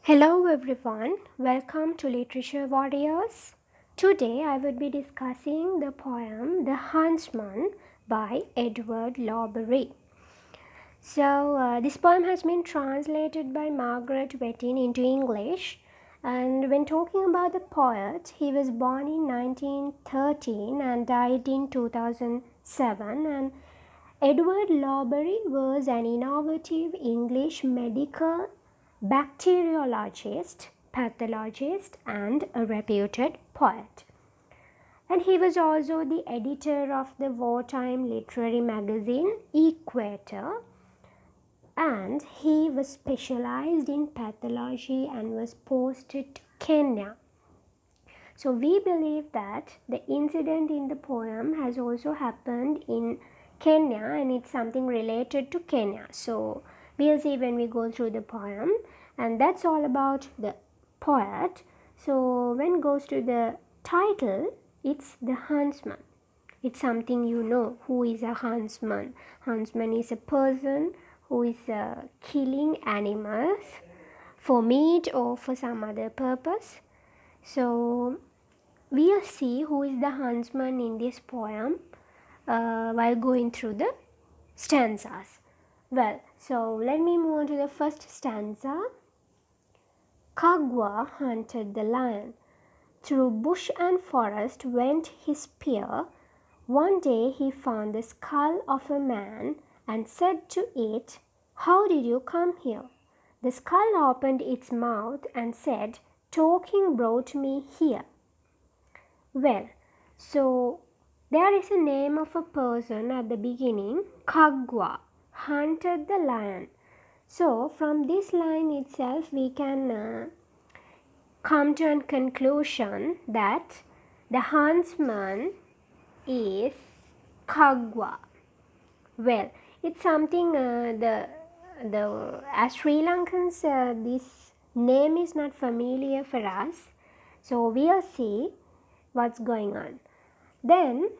Hello everyone, welcome to Literature Warriors. Today I would be discussing the poem The Huntsman by Edward Lowbury. This poem has been translated by Margaret Wettin into English, and when talking about the poet, he was born in 1913 and died in 2007, and Edward Lowbury was an innovative English medical bacteriologist, pathologist, and a reputed poet. And he was also the editor of the wartime literary magazine Equator, and he was specialized in pathology and was posted to Kenya. So we believe that the incident in the poem has also happened in Kenya, and it's something related to Kenya. So we'll see when we go through the poem, and that's all about the poet. So when it goes to the title, it's The Huntsman. It's something you know. Who is a huntsman? Huntsman is a person who is killing animals for meat or for some other purpose. So we'll see who is the huntsman in this poem while going through the stanzas. Well, so let me move on to the first stanza. Kagwa hunted the lion. Through bush and forest went his spear. One day he found the skull of a man and said to it, "How did you come here?" The skull opened its mouth and said, "Talking brought me here." Well, so there is a name of a person at the beginning, Kagwa, hunted the lion. So from this line itself we can come to a conclusion that the huntsman is Kagwa. Well, it's something as Sri Lankans this name is not familiar for us. So we'll see what's going on. Then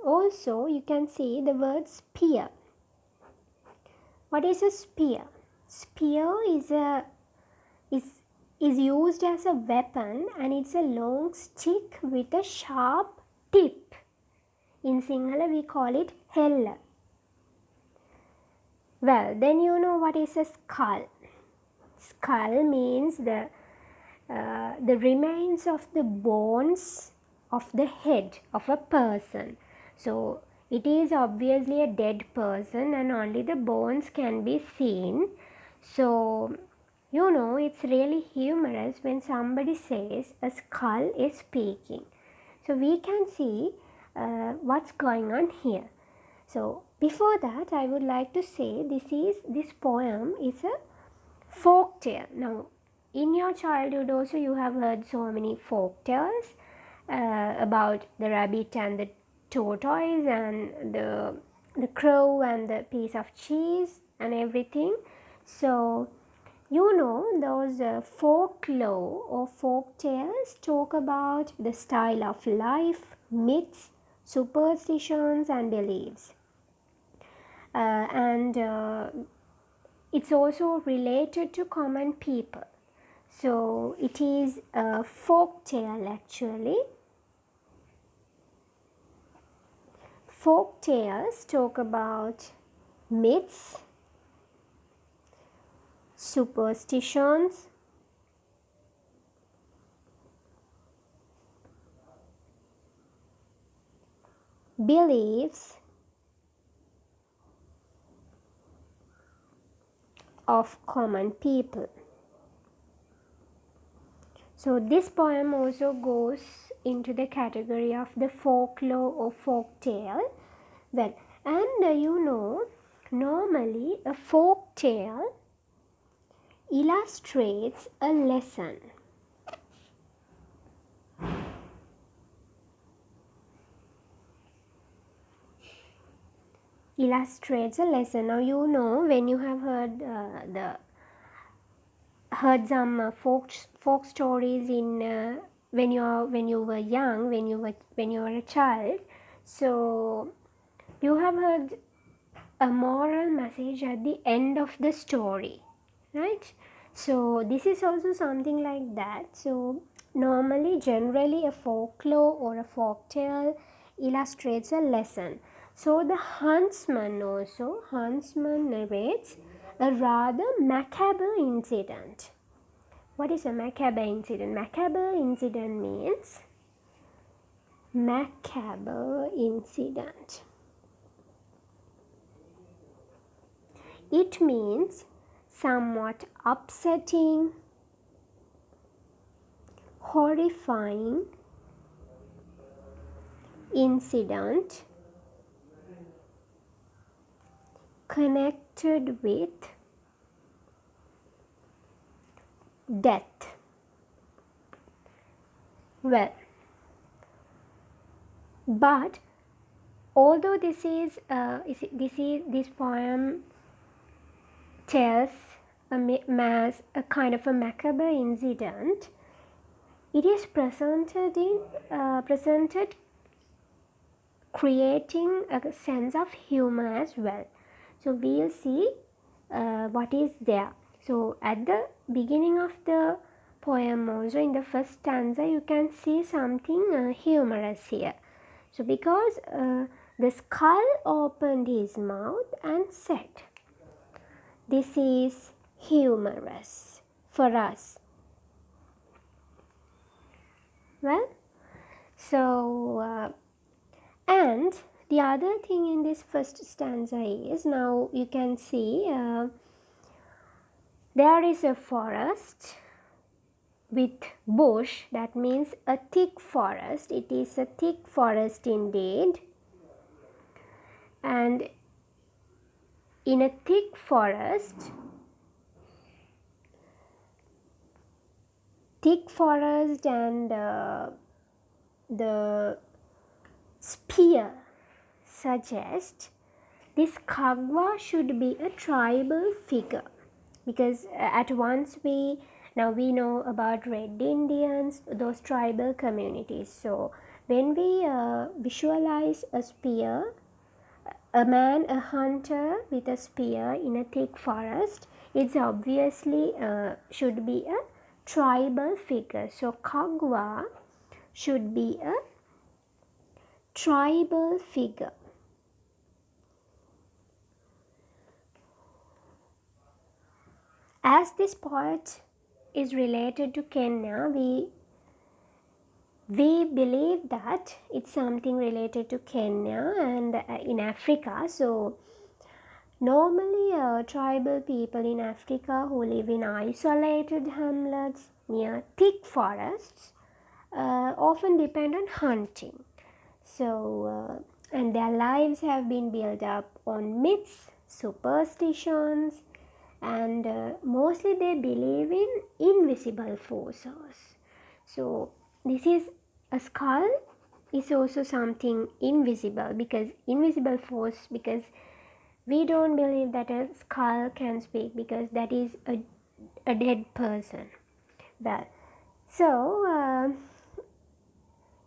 also you can see the word spear. What is a spear? Spear is used as a weapon, and it's a long stick with a sharp tip. In Sinhala we call it hella. Well, then you know what is a skull. Skull means the remains of the bones of the head of a person. So it is obviously a dead person and only the bones can be seen. So you know, it's really humorous when somebody says a skull is speaking. So we can see what's going on here. So before that I would like to say this poem is a folk tale. Now in your childhood also you have heard so many folk tales about the rabbit and the tortoise and the crow and the piece of cheese and everything. So you know those folklore or folk tales talk about the style of life, myths, superstitions and beliefs. And it's also related to common people. So it is a folk tale actually. Folk tales talk about myths, superstitions, beliefs of common people. So this poem also goes into the category of the folklore or folk tale. Well, and you know, normally a folk tale illustrates a lesson. Illustrates a lesson. Now you know when you have heard some folk stories in when you were young, when you were a child. So you have heard a moral message at the end of the story, right? So this is also something like that. So normally, generally, a folklore or a folk tale illustrates a lesson. So the Huntsman narrates a rather macabre incident. What is a macabre incident? Macabre incident means macabre incident. It means somewhat upsetting, horrifying incident connected with death. Well, but although this poem tells a kind of a macabre incident, it is presented creating a sense of humor as well. So we'll see what is there. So at the beginning of the poem, also in the first stanza, you can see something humorous here. So because the skull opened his mouth and said, this is humorous for us. Well, so and the other thing in this first stanza is, now you can see there is a forest with bush. That means a thick forest. It is a thick forest indeed. And in a thick forest and the spear suggest this Kagwa should be a tribal figure, because at once we know about Red Indians, those tribal communities. So when we visualize a spear, a hunter with a spear in a thick forest, it's obviously should be a tribal figure. So Kagwa should be a tribal figure. As this poet is related to Kenya, we believe that it's something related to Kenya and in Africa. So normally tribal people in Africa who live in isolated hamlets near thick forests often depend on hunting. So and their lives have been built up on myths, superstitions, and mostly they believe in invisible forces. So this is a skull is also something invisible, because invisible force, because we don't believe that a skull can speak, because that is a dead person. Well, so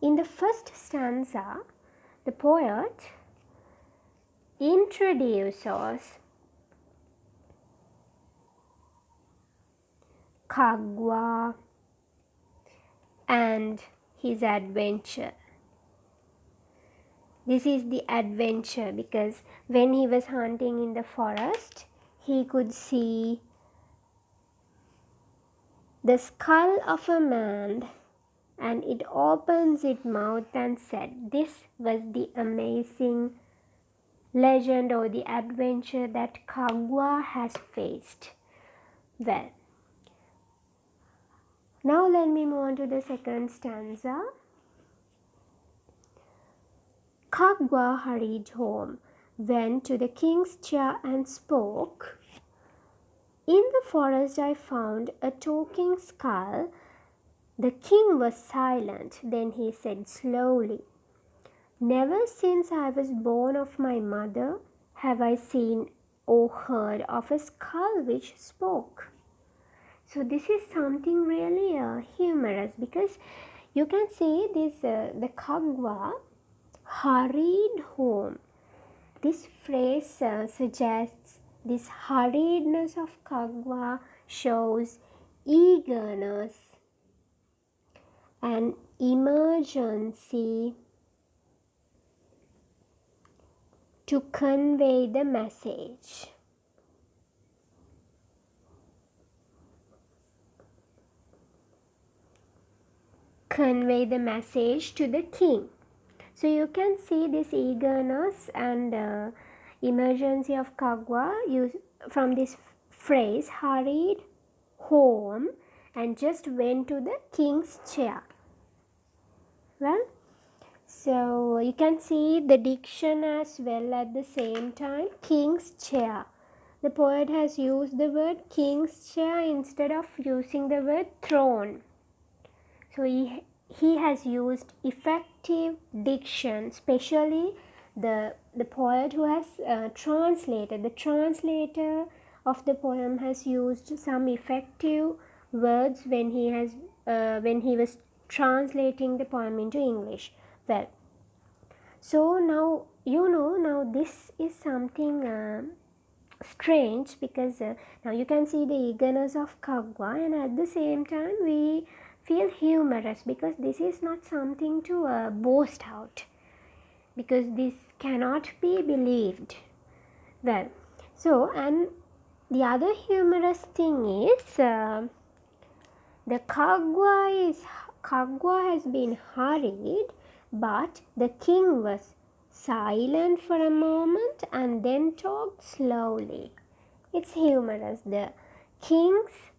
in the first stanza, the poet introduces Kagwa and his adventure. This is the adventure, because when he was hunting in the forest, he could see the skull of a man, and it opens its mouth and said, this was the amazing legend or the adventure that Kagwa has faced. Well, now let me move on to the second stanza. Kagwa hurried home, went to the king's chair and spoke. In the forest I found a talking skull. The king was silent. Then he said slowly, never since I was born of my mother have I seen or heard of a skull which spoke. So this is something really humorous, because you can see this the Kagwa hurried home. This phrase suggests this hurriedness of Kagwa shows eagerness and emergency to convey the message. Convey the message to the king. So you can see this eagerness and emergency of Kagwa from this phrase, hurried home and just went to the king's chair. Well, so you can see the diction as well at the same time, king's chair. The poet has used the word king's chair instead of using the word throne. So he has used effective diction, especially the poet who has translated. The translator of the poem has used some effective words when he was translating the poem into English. Well, so now now this is something strange, because now you can see the eagerness of Kagwa, and at the same time we feel humorous, because this is not something to boast out, because this cannot be believed. Well, so, and the other humorous thing is the Kagwa has been hurried, but the king was silent for a moment and then talked slowly. It's humorous. The king's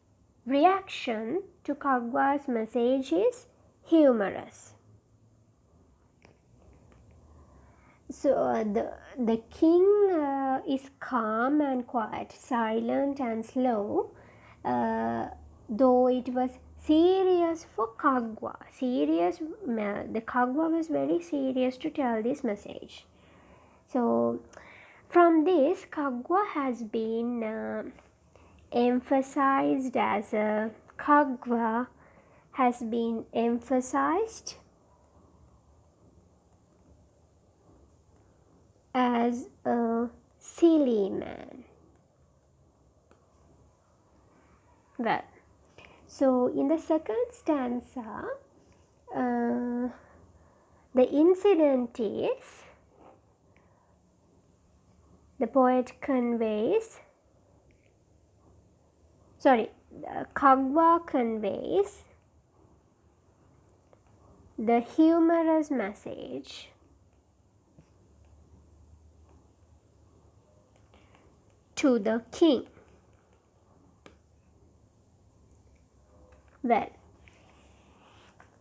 reaction to Kagwa's message is humorous. So the king is calm and quiet, silent and slow, though it was serious for Kagwa. The Kagwa was very serious to tell this message. So from this, Kagwa has been emphasized as a Kagwa has been emphasized as a silly man. Well, so in the second stanza, the incident is the poet conveys, Kagwa conveys the humorous message to the king. Well,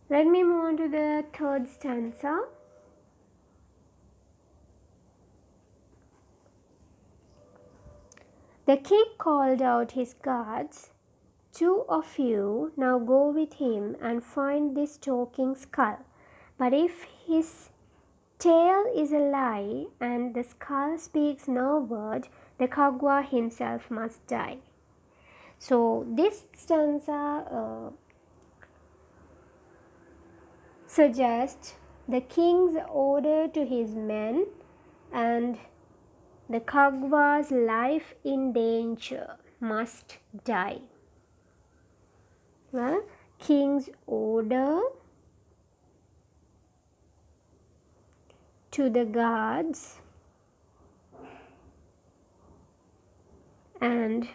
let me move on to the third stanza. The king called out his guards. 2 of you now go with him and find this talking skull. But if his tale is a lie and the skull speaks no word, the Kagwa himself must die. So this stanza suggests the king's order to his men and the Kagwa's life in danger, must die. Well, king's order to the guards and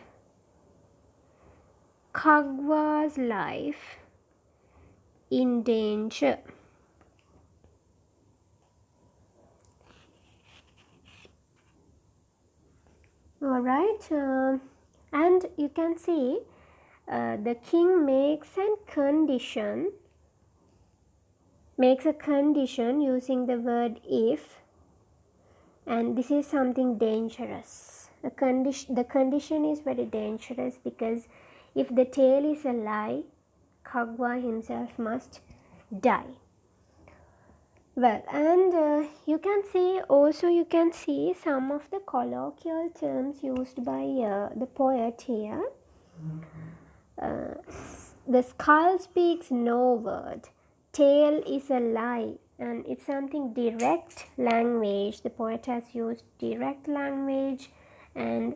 Kagwa's life in danger. Alright, and you can see the king makes a condition using the word if, and this is something dangerous. The condition is very dangerous, because if the tale is a lie, Kagwa himself must die. Well, and you can see some of the colloquial terms used by the poet here. The skull speaks no word. Tale is a lie, and it's something direct language. The poet has used direct language, and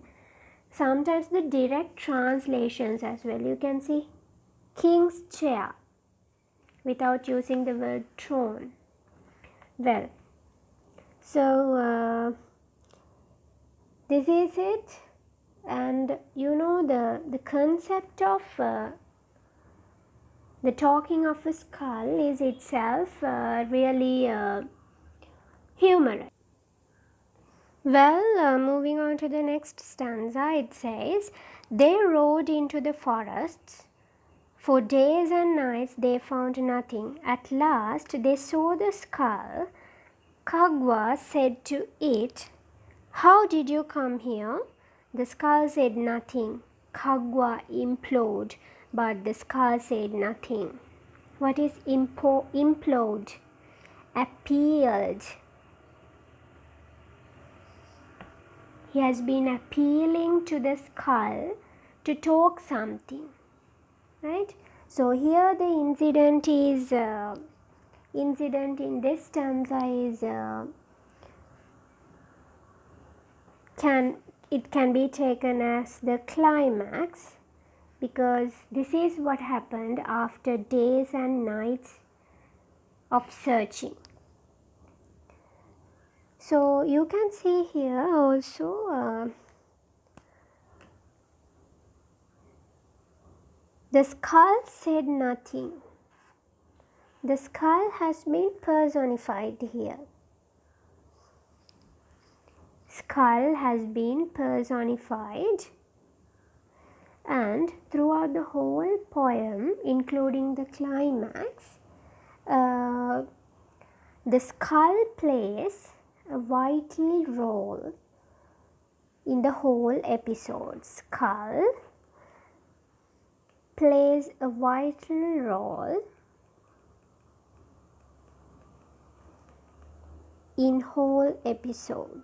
sometimes the direct translations as well. You can see king's chair without using the word throne. Well, so this is it, and you know the concept of the talking of a skull is itself really humorous. Well, moving on to the next stanza, it says, they rode into the forests. For days and nights they found nothing. At last they saw the skull. Kagwa said to it, how did you come here? The skull said nothing. Kagwa implored, but the skull said nothing. What is implode? Appealed. He has been appealing to the skull to talk something, right? So here the incident in this stanza is can be taken as the climax, because this is what happened after days and nights of searching. So you can see here also the skull said nothing. The skull has been personified here. Skull has been personified, and throughout the whole poem, including the climax, the skull plays a vital role in the whole episode. Skull plays a vital role in whole episode.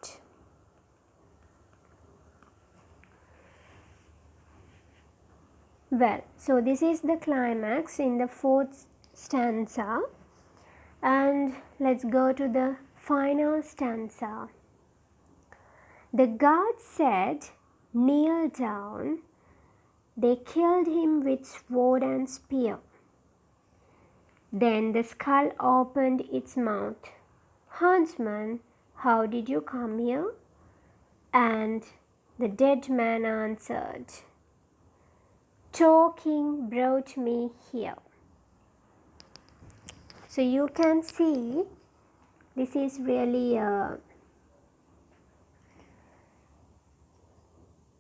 Well, so this is the climax in the fourth stanza, and let's go to the final stanza. The guards said, kneel down. They killed him with sword and spear. Then the skull opened its mouth. Huntsman, how did you come here? And the dead man answered, talking brought me here. So you can see this is really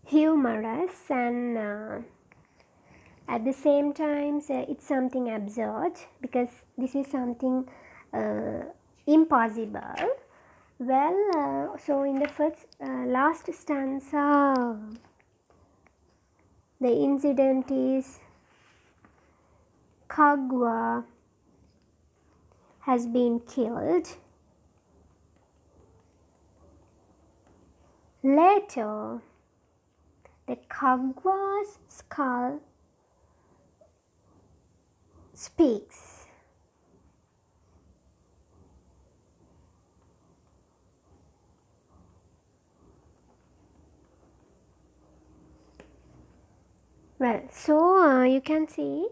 humorous, and at the same time it's something absurd, because this is something impossible. Well, so in the last stanza, the incident is Kagwa has been killed. Later, the Kagwa's skull speaks. Well, so you can see,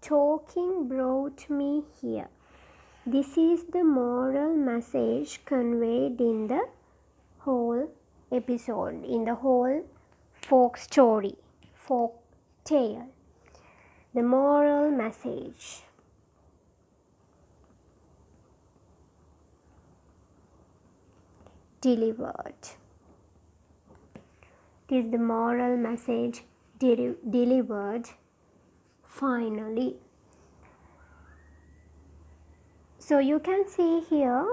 talking brought me here. This is the moral message conveyed in the whole episode, in the whole folk story, folk tale. The moral message. Delivered. It is the moral message delivered finally. So you can see here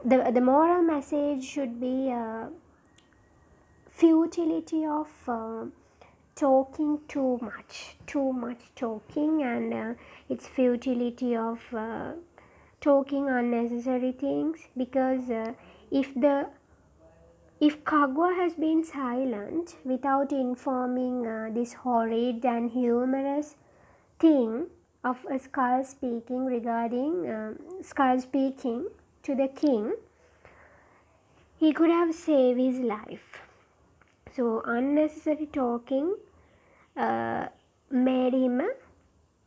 the moral message should be futility of talking too much talking, and its futility of talking unnecessary things, because if Kagwa has been silent without informing this horrid and humorous thing of a skull speaking to the king, he could have saved his life. So unnecessary talking made him a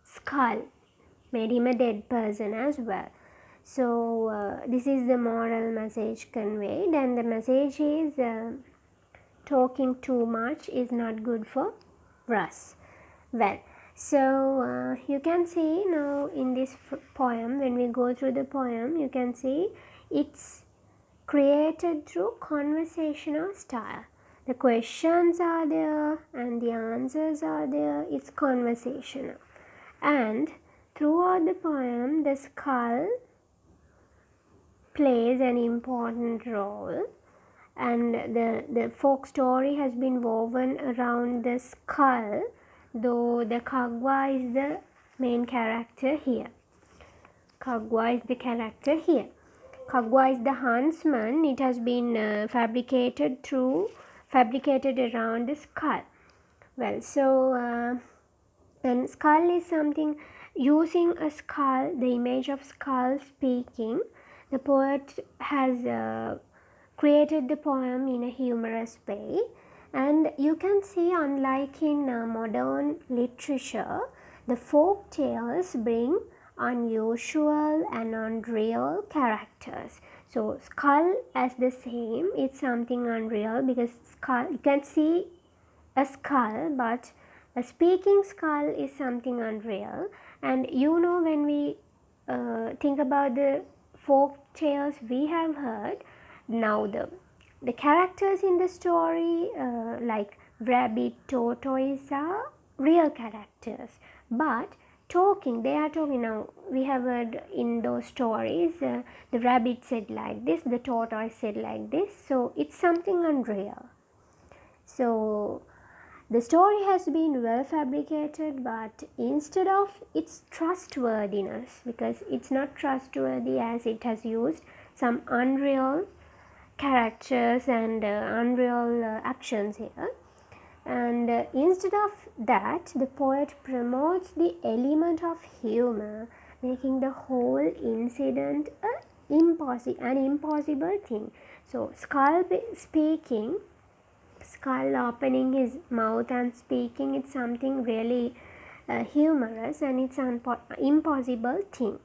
skull, made him a dead person as well. So this is the moral message conveyed, and the message is talking too much is not good for us. Well, so you can see now in this poem, when we go through the poem, you can see it's created through conversational style. The questions are there and the answers are there. It's conversational. And throughout the poem, the skull plays an important role, and the folk story has been woven around the skull, though the Kagwa is the main character here. Kagwa is the character here. Kagwa is the huntsman. It has been fabricated around the skull. Well, so and skull is something, using a skull, the image of skull speaking. The poet has created the poem in a humorous way, and you can see, unlike in modern literature, the folk tales bring unusual and unreal characters. So skull as the same, it's something unreal, because skull, you can see a skull, but a speaking skull is something unreal. And you know, when we think about the folk tales we have heard, now the characters in the story like rabbit, tortoise are real characters, but they are talking. Now we have heard in those stories, the rabbit said like this, the tortoise said like this, so it's something unreal. So the story has been well fabricated, but instead of its trustworthiness, because it's not trustworthy, as it has used some unreal characters and unreal actions here. And instead of that, the poet promotes the element of humor, making the whole incident an impossible thing. So skull speaking, skull opening his mouth and speaking, it's something really humorous, and it's an impossible thing.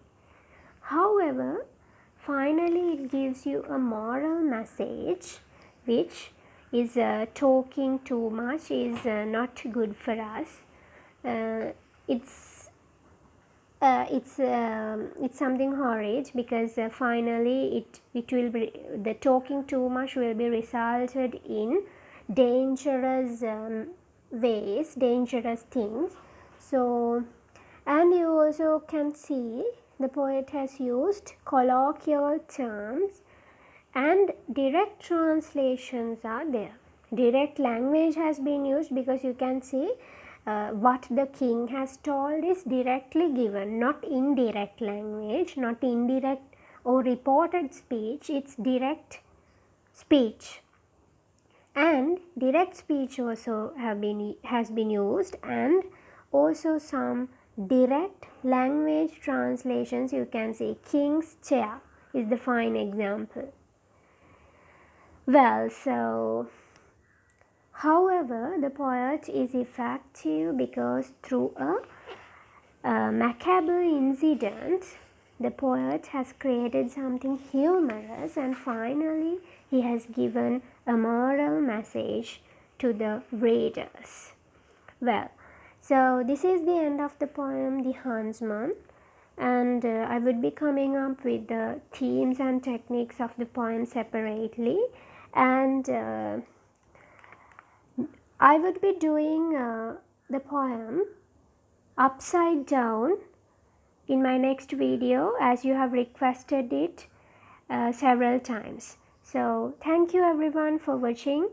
However, finally it gives you a moral message, which is talking too much is not good for us. It's something horrid, because finally it will be, the talking too much will be resulted in dangerous ways, dangerous things. So, and you also can see the poet has used colloquial terms, and direct translations are there. Direct language has been used, because you can see what the king has told is directly given, not indirect language, not indirect or reported speech, it's direct speech. And direct speech also has been used, and also some direct language translations. You can see king's chair is the fine example. Well, so however, the poet is effective because through a macabre incident, the poet has created something humorous, and finally he has given a moral message to the readers. Well, so this is the end of the poem, The Huntsman, and I would be coming up with the themes and techniques of the poem separately, and I would be doing the poem upside down in my next video, as you have requested it several times. So thank you everyone for watching.